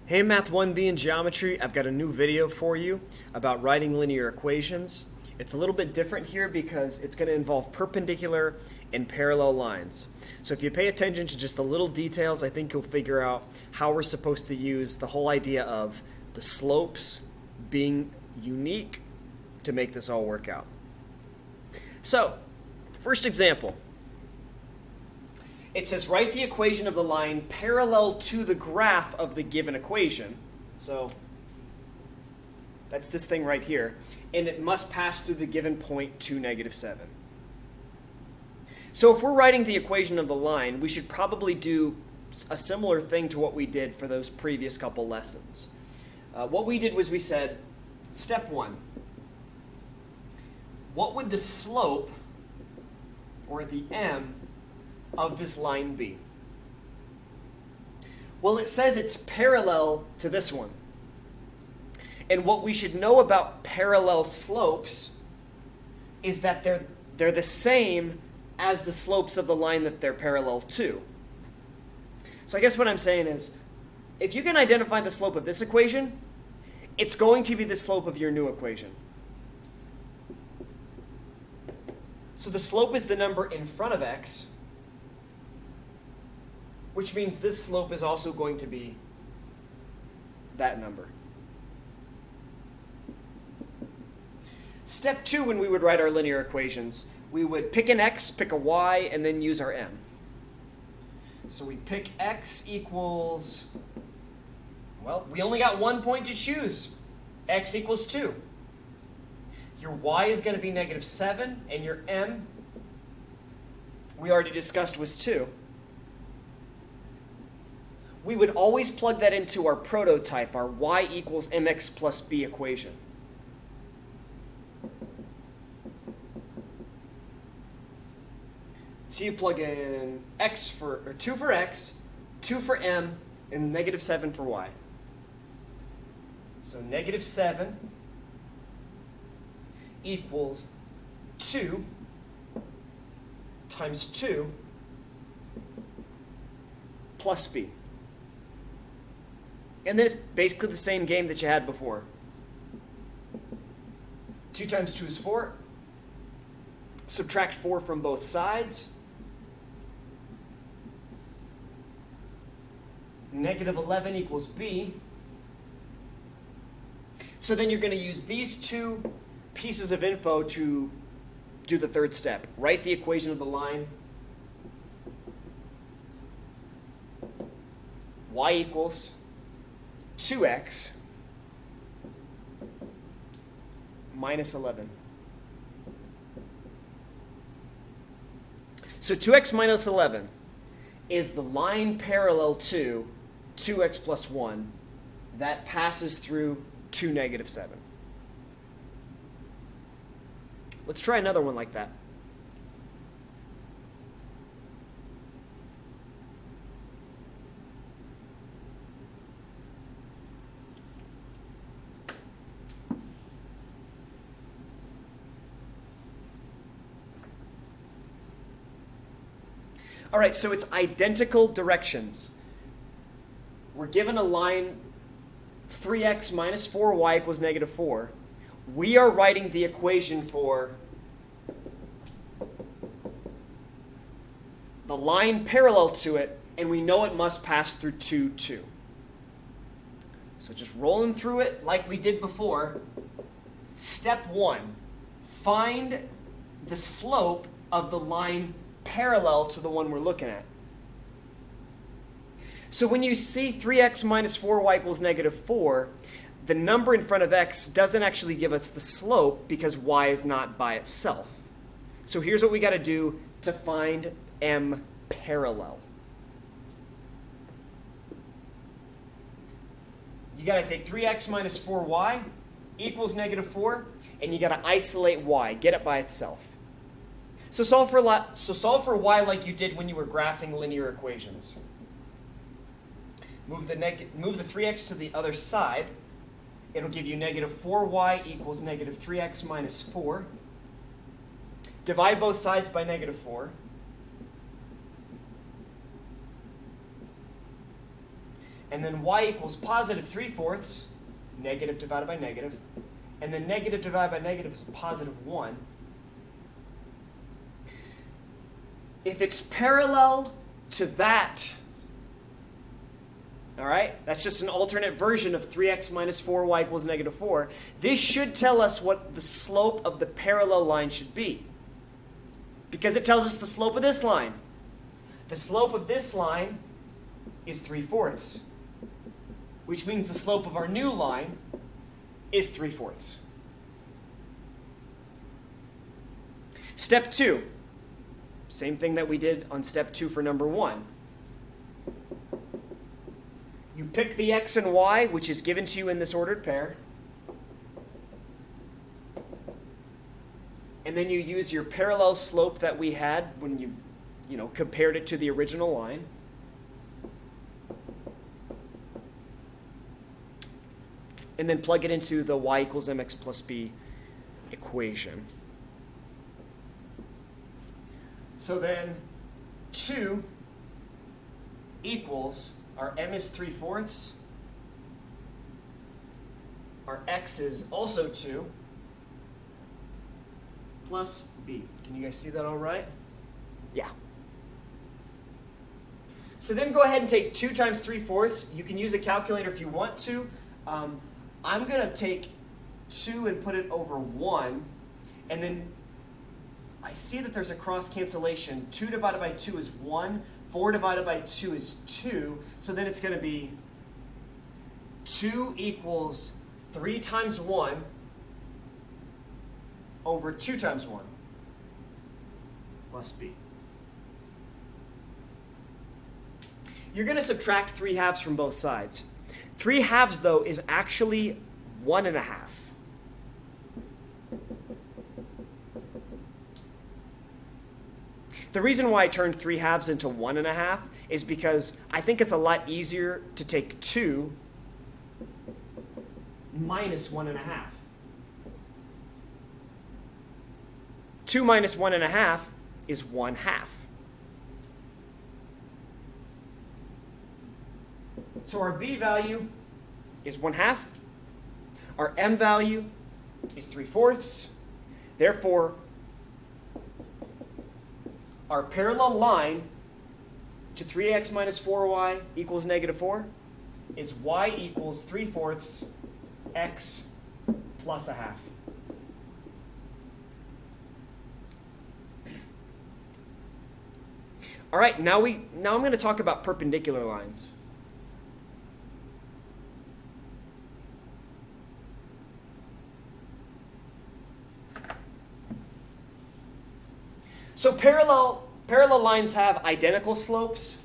Hey Math 1B in Geometry, I've got a new video for you about writing linear equations. It's a little bit different here because it's going to involve perpendicular and parallel lines. So if you pay attention to just the little details, I think you'll figure out how we're supposed to use the whole idea of the slopes being unique to make this all work out. So, first example. It says write the equation of the line parallel to the graph of the given equation. So that's this thing right here. And it must pass through the given point 2, -7. So if we're writing the equation of the line, we should probably do a similar thing to what we did for those previous couple lessons. What we did was we said, step 1, what would the slope, or the m, of this line be? Well, it says it's parallel to this one. And what we should know about parallel slopes is that they're the same as the slopes of the line that they're parallel to. So I guess what I'm saying is, if you can identify the slope of this equation, it's going to be the slope of your new equation. So the slope is the number in front of x, which means this slope is also going to be that number. Step 2, when we would write our linear equations, we would pick an x, pick a y, and then use our m. So we pick x equals, well, we only got one point to choose. X equals 2. Your y is going to be -7, and your m, we already discussed, was 2. We would always plug that into our prototype, our y equals mx plus b equation. So you plug in 2 for x, 2 for m, and -7 for y. So -7 equals 2 times 2 plus b. And then it's basically the same game that you had before. 2 times 2 is 4. Subtract 4 from both sides. -11 equals b. So then you're going to use these two pieces of info to do the third step. Write the equation of the line. Y equals 2x minus 11. So 2x minus 11 is the line parallel to 2x plus 1 that passes through 2, -7. Let's try another one like that. All right, so it's identical directions. We're given a line 3x minus 4y equals -4. We are writing the equation for the line parallel to it, and we know it must pass through 2, 2. So just rolling through it like we did before. Step 1, find the slope of the line parallel to the one we're looking at. So when you see 3x minus 4y equals -4, the number in front of x doesn't actually give us the slope because y is not by itself. So here's what we got to do to find m parallel. You got to take 3x minus 4y equals -4, and you got to isolate y, get it by itself. So solve for y like you did when you were graphing linear equations. Move the 3x to the other side. It'll give you -4y equals -3x minus 4. Divide both sides by and then y equals positive 3/4, negative divided by negative, and then negative divided by negative is positive 1. If it's parallel to that, all right, that's just an alternate version of 3x minus 4y equals negative 4, this should tell us what the slope of the parallel line should be. Because it tells us the slope of this line. The slope of this line is 3/4, which means the slope of our new line is 3/4. Step 2. Same thing that we did on step 2 for number 1. You pick the x and y, which is given to you in this ordered pair. And then you use your parallel slope that we had when you compared it to the original line. And then plug it into the y equals mx plus b equation. So then 2 equals, our m is 3/4, our x is also 2, plus b. Can you guys see that all right? Yeah. So then go ahead and take 2 times 3/4. You can use a calculator if you want to. I'm going to take 2 and put it over 1, and then I see that there's a cross cancellation. 2 divided by 2 is 1. 4 divided by 2 is 2. So then it's going to be 2 equals 3 times 1 over 2 times 1 plus b. You're going to subtract 3/2 from both sides. 3/2, though, is actually 1.5. The reason why I turned 3/2 into 1.5 is because I think it's a lot easier to take 2 minus 1.5. 2 minus 1.5 is 1/2. So our b value is 1/2. Our m value is 3/4. Therefore, our parallel line to 3x minus 4y equals negative 4 is y equals 3/4 x plus 1/2. All right, now I'm going to talk about perpendicular lines. So parallel lines have identical slopes.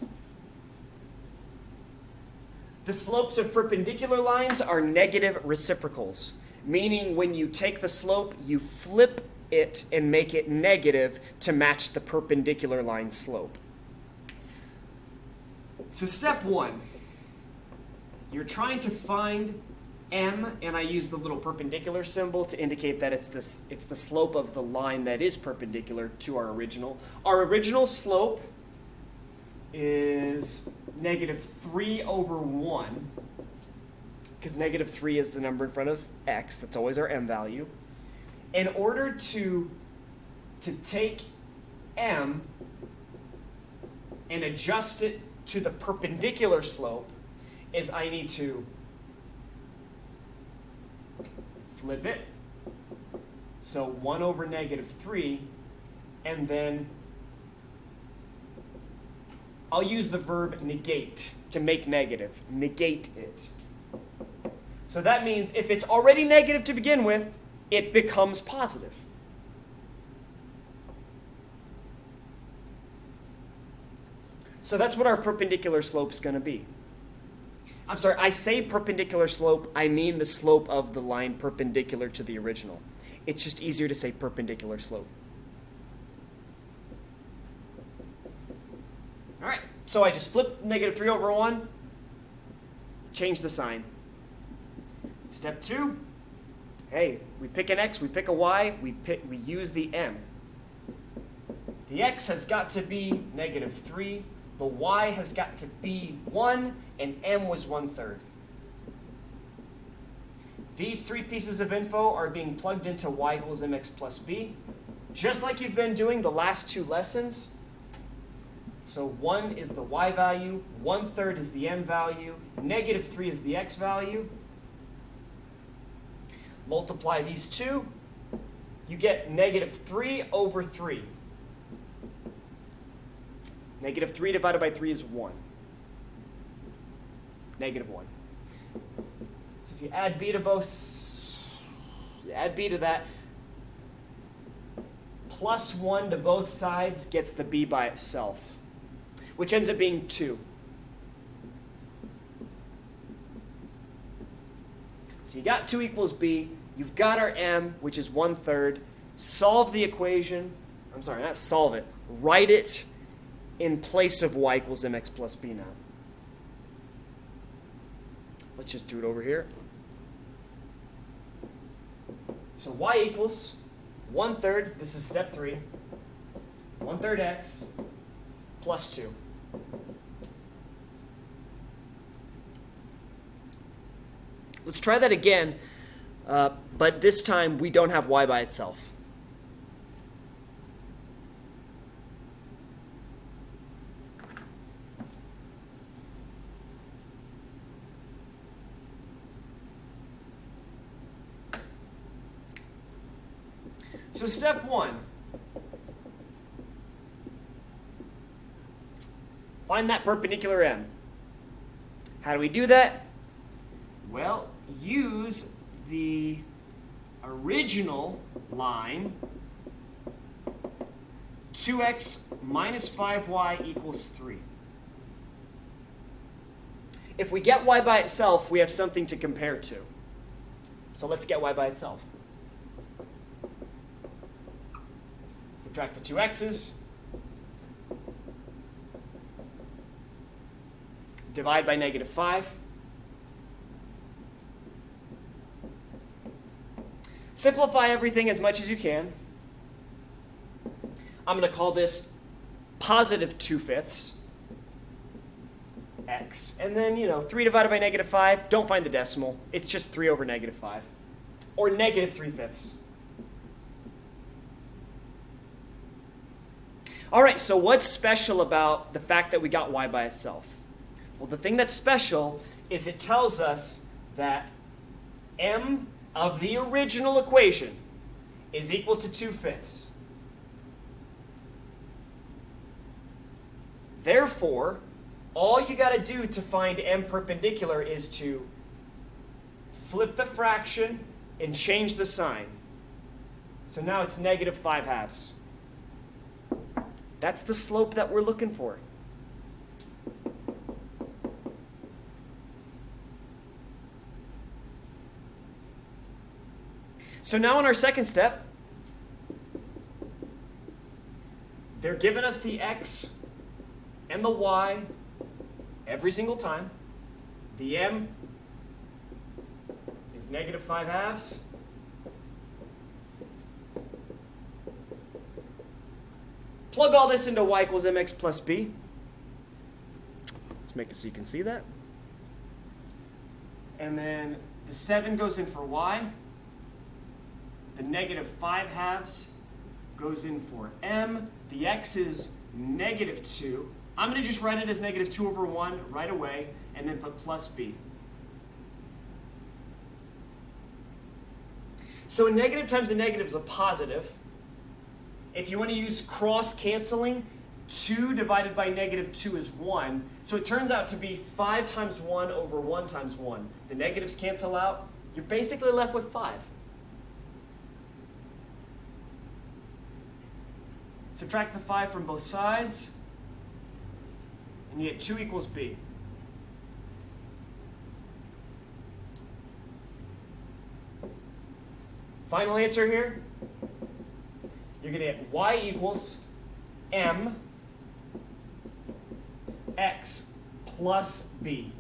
The slopes of perpendicular lines are negative reciprocals, meaning when you take the slope, you flip it and make it negative to match the perpendicular line slope. So step 1, you're trying to find m, and I use the little perpendicular symbol to indicate that it's the slope of the line that is perpendicular to our original. Our original slope is negative 3 over 1, because negative 3 is the number in front of x. That's always our m value. In order to take m and adjust it to the perpendicular slope is I need to flip it. So 1 over negative 3, and then I'll use the verb negate to make negative. Negate it. So that means if it's already negative to begin with, it becomes positive. So that's what our perpendicular slope is going to be. I'm sorry, I say perpendicular slope, I mean the slope of the line perpendicular to the original. It's just easier to say perpendicular slope. All right, so I just flip negative 3 over 1, change the sign. Step 2, hey, we pick an x, we pick a y, we use the m. The x has got to be negative 3 the y has got to be 1, and m was 1/3. These three pieces of info are being plugged into y equals mx plus b, just like you've been doing the last two lessons. So 1 is the y value, 1/3 is the m value, -3 is the x value. Multiply these two, you get -3/3. -3 divided by 3 is 1. -1. So if you add b to that, +1 to both sides gets the b by itself, which ends up being 2. So you got 2 equals b, you've got our m, which is 1/3. Solve the equation, I'm sorry, not solve it, write it in place of y equals mx plus b now. Let's just do it over here. So y equals 1/3, this is step 3, 1/3 x plus 2. Let's try that again, but this time we don't have y by itself. So step 1, find that perpendicular m. How do we do that? Well, use the original line, 2x minus 5y equals 3. If we get y by itself, we have something to compare to. So let's get y by itself. Subtract the 2 x's. Divide by -5. Simplify everything as much as you can. I'm going to call this positive 2/5 x. And then, 3 divided by -5, don't find the decimal. It's just 3 over -5. Or -3/5. All right, so what's special about the fact that we got y by itself? Well, the thing that's special is it tells us that m of the original equation is equal to 2/5. Therefore, all you got to do to find m perpendicular is to flip the fraction and change the sign. So now it's -5/2. That's the slope that we're looking for. So now in our second step, they're giving us the x and the y every single time. The m is -5/2. Plug all this into y equals mx plus b. Let's make it so you can see that. And then the 7 goes in for y. The -5/2 goes in for m. The x is -2. I'm going to just write it as -2/1 right away, and then put plus b. So a negative times a negative is a positive. If you want to use cross-canceling, 2 divided by -2 is 1. So it turns out to be 5 times 1 over 1 times 1. The negatives cancel out. You're basically left with 5. Subtract the 5 from both sides, and you get 2 equals b. Final answer here, you're going to get y equals m x plus b.